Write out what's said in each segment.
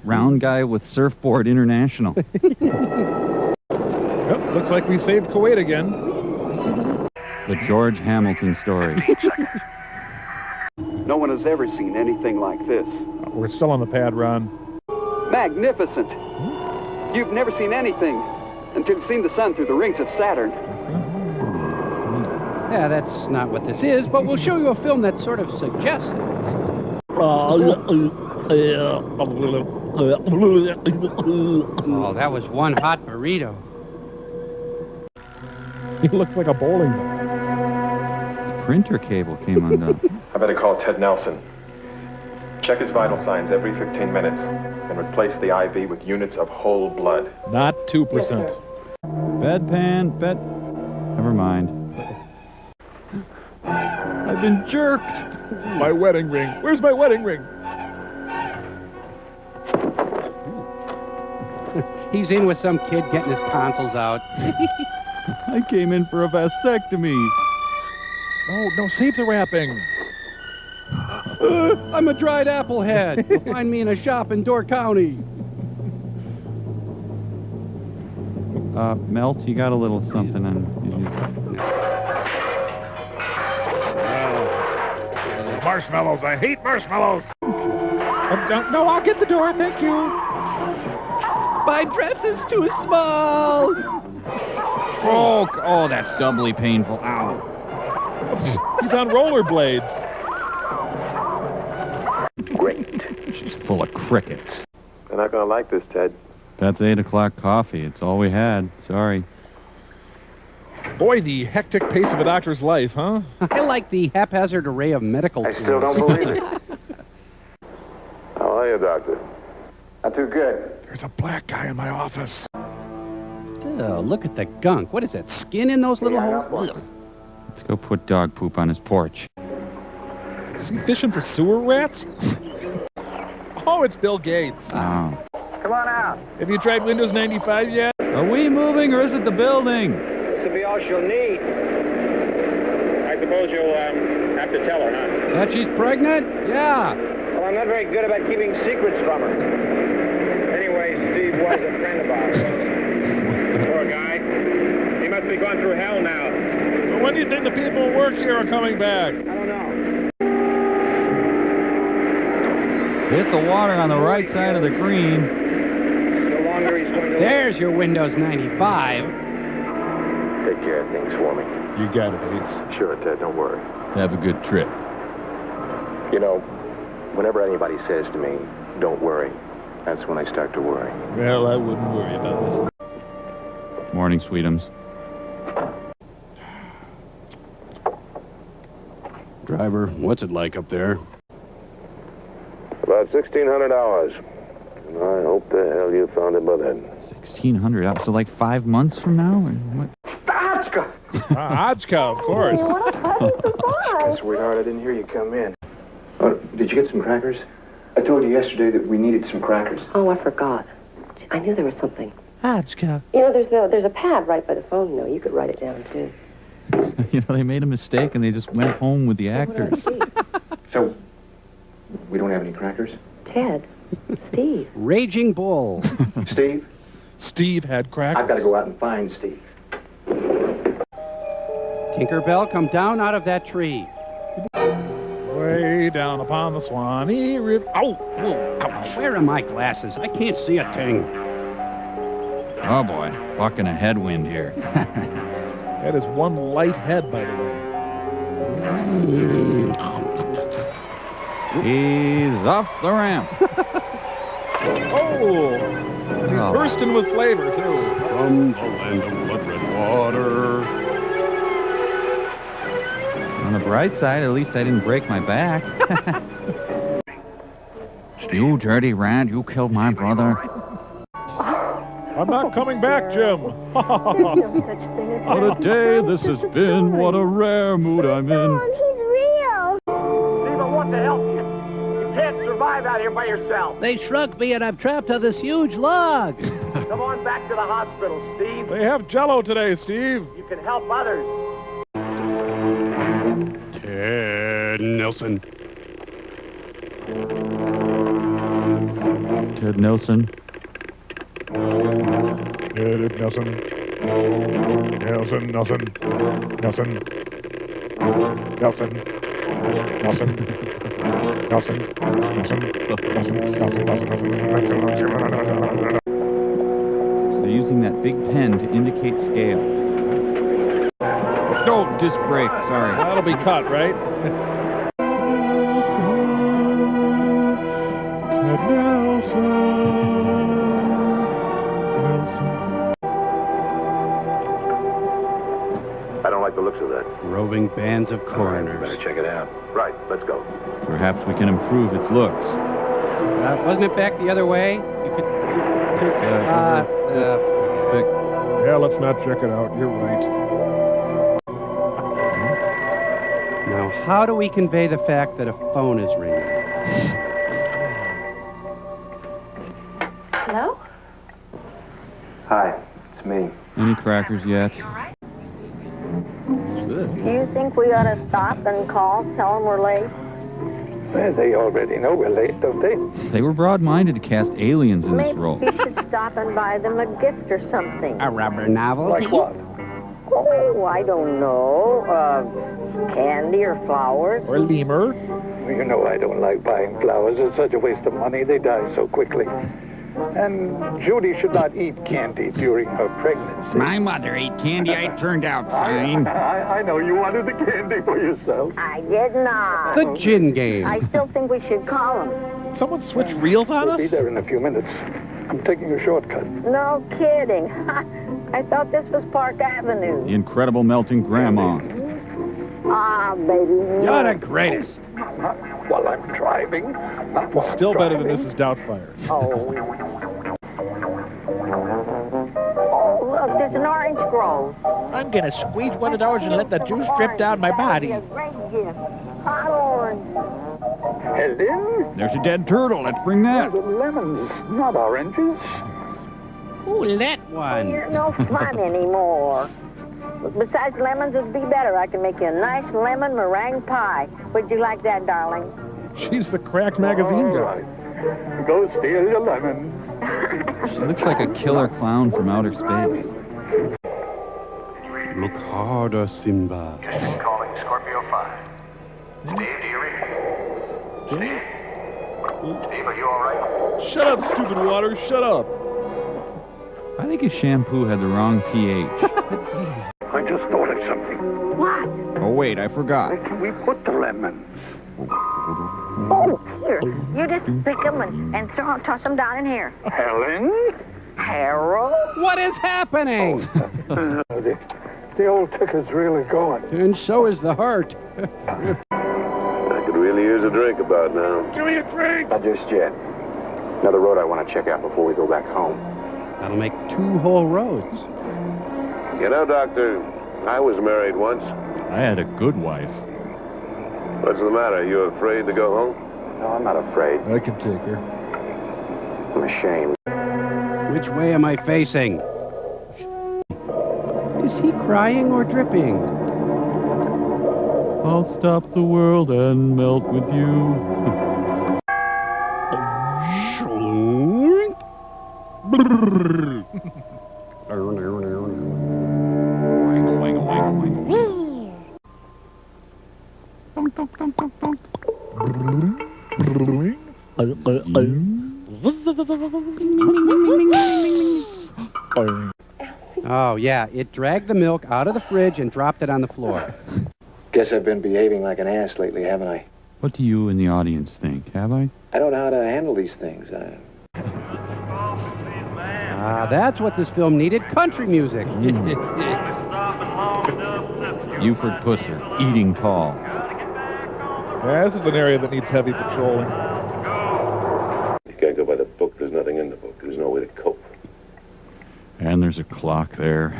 Round guy with Surfboard International. Yep, looks like we saved Kuwait again. The George Hamilton story. No one has ever seen anything like this. We're still on the pad, Ron. Magnificent. You've never seen anything until you've seen the sun through the rings of Saturn. Yeah, that's not what this is, but we'll show you a film that sort of suggests it. Oh, that was one hot burrito. He looks like a bowling ball. The printer cable came undone. I better call Ted Nelson. Check his vital signs every 15 minutes and replace the IV with units of whole blood. Not 2%. Bedpan, Never mind. I've been jerked. My wedding ring. Where's my wedding ring? He's in with some kid getting his tonsils out. I came in for a vasectomy. No, save the wrapping. I'm a dried apple head. You'll find me in a shop in Door County. Melt, you got a little something in. Marshmallows. I hate marshmallows. No, I'll get the door. Thank you. My dress is too small. Oh, that's doubly painful. Ow. He's on rollerblades. Great. She's full of crickets. They're not going to like this, Ted. That's 8 o'clock coffee. It's all we had. Sorry. Boy, the hectic pace of a doctor's life, huh? I like the haphazard array of medical tools. I still don't believe it. How are you, Doctor? Not too good. There's a black guy in my office. Oh, look at the gunk. What is that, skin in those little holes? Ugh. Let's go put dog poop on his porch. Is he fishing for sewer rats? Oh, it's Bill Gates. Oh. Come on out. Have you tried Windows 95 yet? Are we moving or is it the building? This will be all she'll need. I suppose you'll have to tell her, huh? That she's pregnant? Yeah. Well, I'm not very good about keeping secrets from her. Anyway, Steve was a friend of ours. Poor guy. He must be going through hell now. So when do you think the people who work here are coming back? I don't know. Hit the water on the right side of the green. The longer he's going to... There's your Windows 95. Take care of things for me. You got it, Ace. Sure, Ted, don't worry. Have a good trip. You know, whenever anybody says to me, don't worry, that's when I start to worry. Well, I wouldn't worry about it. Morning, sweetums. Driver, what's it like up there? About 1,600 hours. I hope the hell you found it by then. 1,600 hours. So like 5 months from now? Or what? Ajka, of course. Sweetheart, I didn't hear you come in. Oh, did you get some crackers? I told you yesterday that we needed some crackers. Oh, I forgot. I knew there was something. Ajka. You know, there's a pad right by the phone. You know, you could write it down, too. You know, they made a mistake and they just went home with the actors. So, we don't have any crackers? Ted. Steve. Raging Bull. Steve? Steve had crackers. I've got to go out and find Steve. Tinkerbell, come down out of that tree. Way down upon the Swanee River. Ow! Whoa, ouch. Where are my glasses? I can't see a thing. Oh, boy. Bucking a headwind here. That is one light head, by the way. He's off the ramp. Oh! And he's bursting with flavor, too. From the land of blood red water. On the bright side, at least I didn't break my back. You dirty rat, you killed my brother. I'm not coming back, Jim. There's no such thing as What a day this has been. What a rare mood I'm in. he's real. Steve, I want to help you. You can't survive out here by yourself. They shrunk me and I'm trapped on this huge log. Come on back to the hospital, Steve. They have Jell-O today, Steve. You can help others. Ted Nelson. Ted Nelson. Ted Nelson. Nelson, Nelson. Nelson. Nelson. Nelson. Nelson. Nelson. Nelson. So they're using that big pen to indicate scale. No, disc brake, sorry. That'll be cut, right? Ted Nelson. I don't like the looks of that. Roving bands of coroners. Better check it out. Right, let's go. Perhaps we can improve its looks. Wasn't it back the other way? You could... Yeah, let's not check it out. You're right. Now, how do we convey the fact that a phone is ringing? Hello? Hi, it's me. Any crackers yet? Do you think we ought to stop and call, tell them we're late? Well, they already know we're late, don't they? They were broad-minded to cast aliens in this Maybe role. we should stop and buy them a gift or something. A rubber novelty? Like what? Oh, I don't know. Candy or flowers. Or lemur. Well, you know I don't like buying flowers. It's such a waste of money. They die so quickly. And Judy should not eat candy during her pregnancy. My mother ate candy. I turned out fine. I know you wanted the candy for yourself. I did not. The gin game. I still think we should call them. Someone switch reels on We'll be us? there in a few minutes. I'm taking a shortcut. No kidding. I thought this was Park Avenue. The incredible melting grandma. Ah, baby. You're the greatest. Not while I'm driving. Not while I'm Still better than driving. Mrs. Doubtfire. Oh. Oh, look, there's an orange grove. I'm gonna squeeze one of those and let the juice drip down my body. That'd be a great gift. Hot orange. Helen? There's a dead turtle. Let's bring that. The lemons, not oranges. Ooh, that one. You're no fun anymore. Besides, lemons would be better. I can make you a nice lemon meringue pie. Would you like that, darling? She's the crack magazine All guy. right. Go steal your lemon. She looks like a killer clown from outer space. Look harder, Simba. Calling Scorpio 5. Steve, do you read? Steve? Steve, are you all right? Shut up, stupid water. Shut up. I think his shampoo had the wrong pH. I just thought of something. What? Oh, wait, I forgot. Where can we put the lemons? Oh, here. You just pick them and toss them down in here. Helen? Harold? What is happening? The old ticker's really going. And so is the heart. I could really use a drink about now. Give me a drink! Not just yet. Another road I want to check out before we go back home. That'll make 2 whole roads. You know, Doctor, I was married once. I had a good wife. What's the matter? You afraid to go home? No, I'm not afraid. I can take her. I'm ashamed. Which way am I facing? Is he crying or dripping? I'll stop the world and melt with you. Oh, yeah, it dragged the milk out of the fridge and dropped it on the floor. Guess I've been behaving like an ass lately, haven't I? What do you in the audience think? Have I? I don't know how to handle these things. That's what this film needed, country music. Buford Pusser, eating tall. Yeah, this is an area that needs heavy patrolling. You can't go by the book. There's nothing in the book. There's no way to cope. And there's a clock there.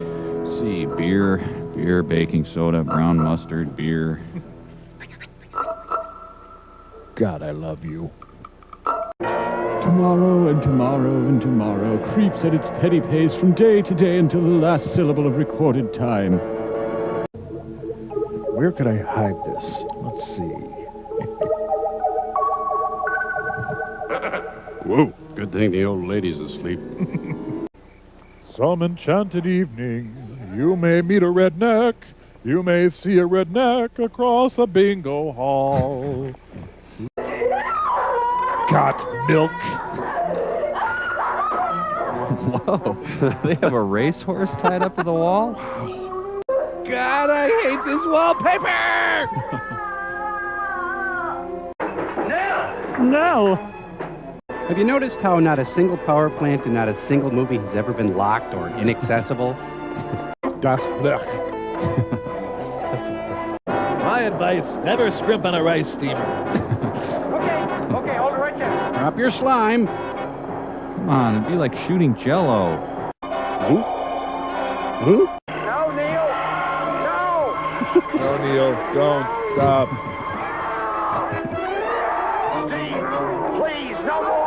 Let's see, beer, baking soda, brown mustard, beer. God, I love you. Tomorrow and tomorrow and tomorrow creeps at its petty pace from day to day until the last syllable of recorded time. Where could I hide this? Let's see. Whoa. Good thing the old lady's asleep. Some enchanted evening, you may meet a redneck. You may see a redneck across a bingo hall. Got milk. Whoa. They have a racehorse tied up to the wall? God, I hate this wallpaper! No! Have you noticed how not a single power plant and not a single movie has ever been locked or inaccessible? Das Blech. My advice, never scrimp on a rice steamer. Okay, hold it right there. Drop your slime. Come on, it'd be like shooting Jell-O. Huh? No, Neil. No. No, Neil, don't. Stop. Steve, please, no more.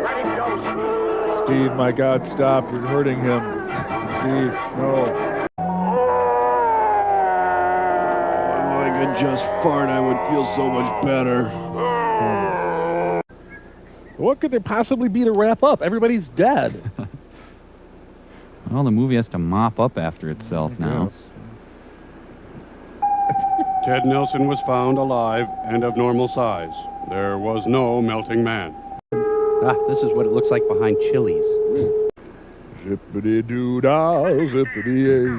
Let him go, Steve. Steve, my God, stop. You're hurting him. Steve, no. If I could just fart, I would feel so much better. What could there possibly be to wrap up? Everybody's dead. Well, the movie has to mop up after itself now. Ted Nelson was found alive and of normal size. There was no melting man. Ah, this is what it looks like behind Chili's. Zippity-doo-dah, zippity-yay.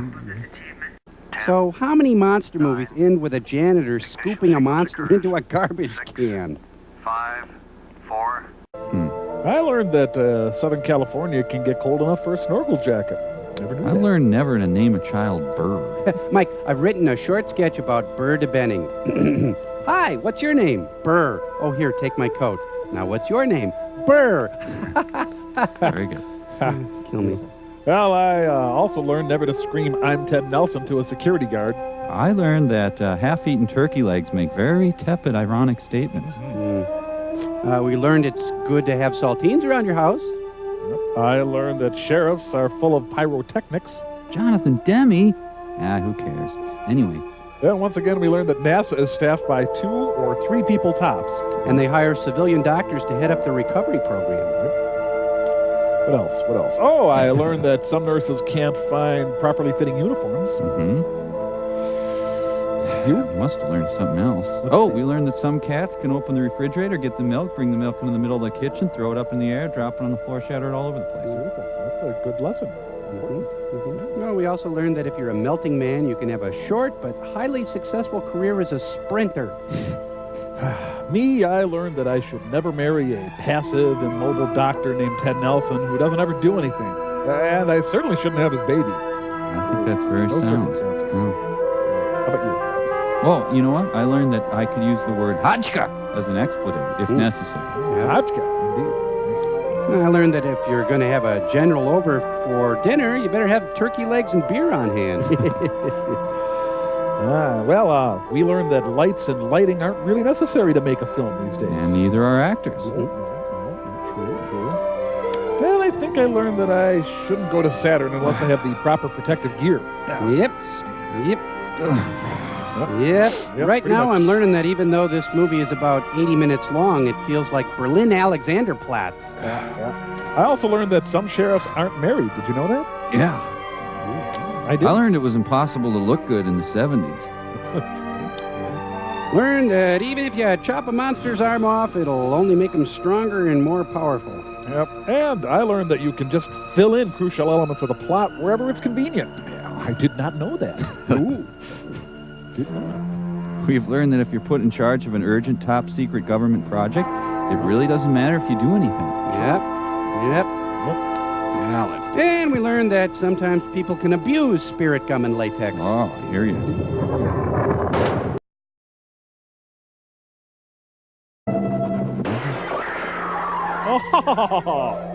So, how many monster movies end with a janitor scooping a monster into a garbage can? 5, 4. I learned that Southern California can get cold enough for a snorkel jacket. Never knew I that. learned never to name a child Burr. Mike, I've written a short sketch about Burr de Benning. Hi, what's your name? Burr. Oh, here, take my coat. Now, what's your name? Burr. Very good. Kill me. Well, I also learned never to scream, "I'm Ted Nelson" to a security guard. I learned that half-eaten turkey legs make very tepid, ironic statements. We learned it's good to have saltines around your house. I learned that sheriffs are full of pyrotechnics. Jonathan Demme? Who cares? Anyway. Then once again, we learned that NASA is staffed by 2 or 3 people tops. And they hire civilian doctors to head up the recovery program. What else? What else? Oh, I learned that some nurses can't find properly fitting uniforms. You must have learned something else. We learned that some cats can open the refrigerator, get the milk, bring the milk into the middle of the kitchen, throw it up in the air, drop it on the floor, shatter it all over the place. Beautiful. That's a good lesson. Well, we also learned that if you're a melting man, you can have a short but highly successful career as a sprinter. Me, I learned that I should never marry a passive, immobile doctor named Ted Nelson who doesn't ever do anything. And I certainly shouldn't have his baby. I think that's very No sound. circumstances. Mm. How about you? Well, you know what? I learned that I could use the word hotchka as an expletive, if necessary. Hotchka, indeed. I learned that if you're going to have a general over for dinner, you better have turkey legs and beer on hand. We learned that lights and lighting aren't really necessary to make a film these days. And neither are actors. True. Well, I think I learned that I shouldn't go to Saturn unless I have the proper protective gear. Yep. Right now, much. I'm learning that even though this movie is about 80 minutes long, it feels like Berlin Alexanderplatz. I also learned that some sheriffs aren't married. Did you know that? Yeah. I did. I learned it was impossible to look good in the 70s. Learned that even if you chop a monster's arm off, it'll only make him stronger and more powerful. Yep. And I learned that you can just fill in crucial elements of the plot wherever it's convenient. I did not know that. Ooh. Did not. We've learned that if you're put in charge of an urgent, top-secret government project, it really doesn't matter if you do anything. Yep. Now let's do it. And we learned that sometimes people can abuse spirit gum and latex. Oh, I hear you. Oh,